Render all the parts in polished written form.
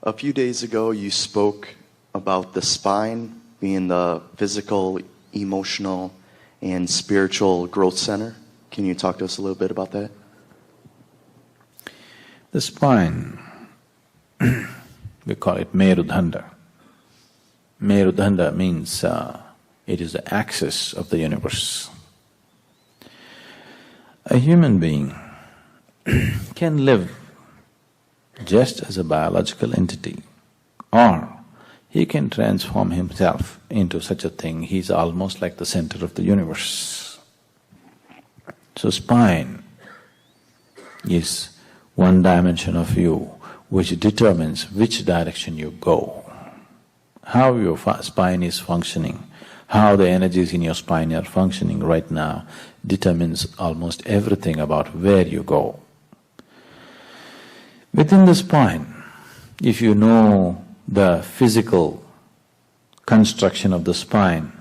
A few days ago, you spoke about the spine being the physical, emotional, and spiritual growth center. Can you talk to us a little bit about that? The spine, we call it Merudhanda. Merudhanda means it is the axis of the universe. A human being can live just as a biological entity, or he can transform himself into such a thing, he's almost like the center of the universe. So spine is one dimension of you which determines which direction you go. How your spine is functioning, how the energies in your spine are functioning right now determines almost everything about where you go. Within the spine, if you know the physical construction of the spine,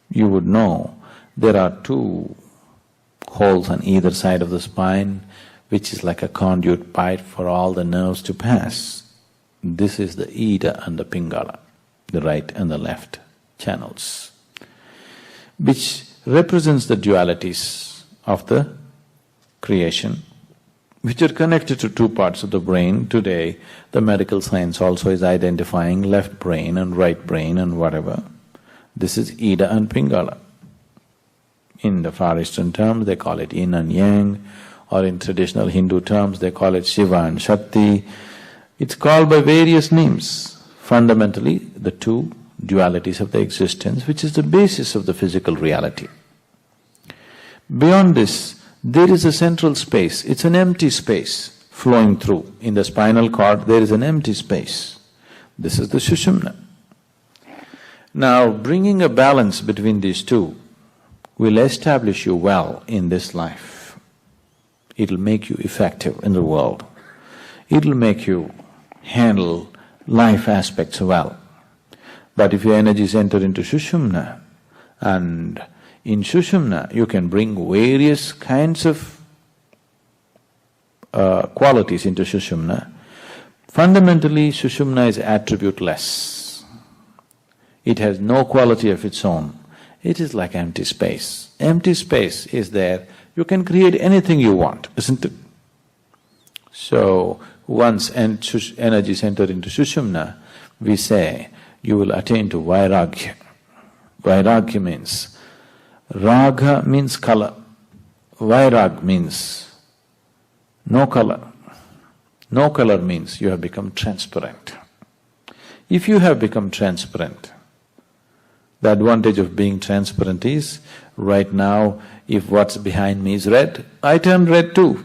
you would know there are two holes on either side of the spine, which is like a conduit pipe for all the nerves to pass. This is the Ida and the Pingala, the right and the left channels, which represents the dualities of the creation, which are connected to two parts of the brain. Today, the medical science also is identifying left brain and right brain and whatever. This is Ida and Pingala. In the Far Eastern terms, they call it yin and yang, or in traditional Hindu terms, they call it Shiva and Shakti. It's called by various names. Fundamentally, the two dualities of the existence, which is the basis of the physical reality. Beyond this, there is a central space, it's an empty space flowing through. In the spinal cord, there is an empty space. This is the Sushumna. Now, bringing a balance between these two will establish you well in this life. It'll make you effective in the world. It'll make you handle life aspects well. But if your energies enter into Sushumna, and in Sushumna you can bring various kinds of qualities into Sushumna. Fundamentally, Sushumna is attributeless. It has no quality of its own. It is like empty space. Empty space is there, you can create anything you want, isn't it? So, once energies enter into Sushumna, we say, you will attain to Vairagya. Vairagya means… Raga means color, Vairag means no color. No color means you have become transparent. If you have become transparent, the advantage of being transparent is, right now, if what's behind me is red, I turn red too.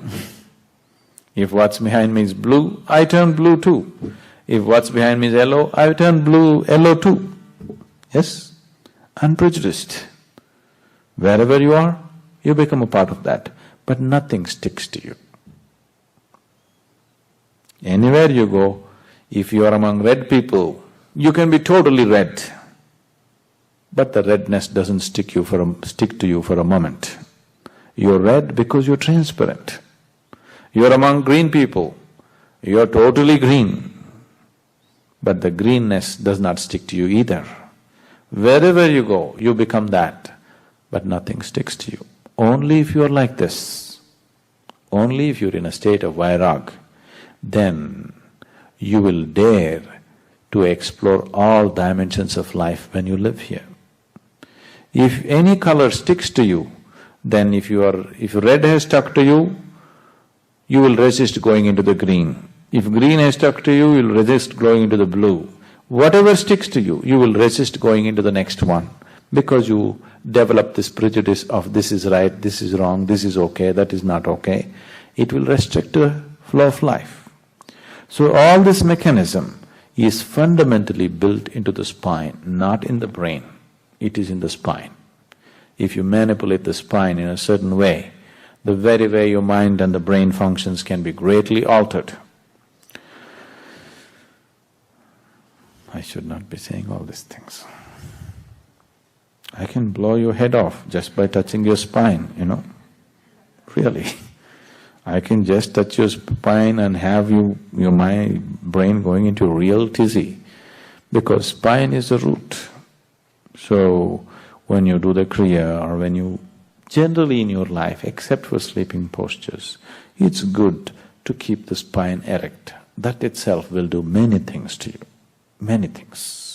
If what's behind me is blue, I turn blue too. If what's behind me is yellow, I turn blue, yellow too. Yes? Unprejudiced. Wherever you are, you become a part of that, but nothing sticks to you. Anywhere you go, if you are among red people, you can be totally red, but the redness doesn't stick to you for a moment. You're red because you're transparent. You're among green people, you're totally green, but the greenness does not stick to you either. Wherever you go, you become that, but nothing sticks to you. Only if you're like this, only if you're in a state of Vairag, then you will dare to explore all dimensions of life when you live here. If any color sticks to you, then if red has stuck to you, you will resist going into the green. If green has stuck to you, you'll resist going into the blue. Whatever sticks to you, you will resist going into the next one, because you develop this prejudice of this is right, this is wrong, this is okay, that is not okay. It will restrict the flow of life. So all this mechanism is fundamentally built into the spine, not in the brain. It is in the spine. If you manipulate the spine in a certain way, the very way your mind and the brain functions can be greatly altered. I should not be saying all these things. I can blow your head off just by touching your spine, you know, really. I can just touch your spine and have my brain going into real tizzy, because spine is the root. So, when you do the Kriya or when you… generally in your life, except for sleeping postures, it's good to keep the spine erect. That itself will do many things to you, many things.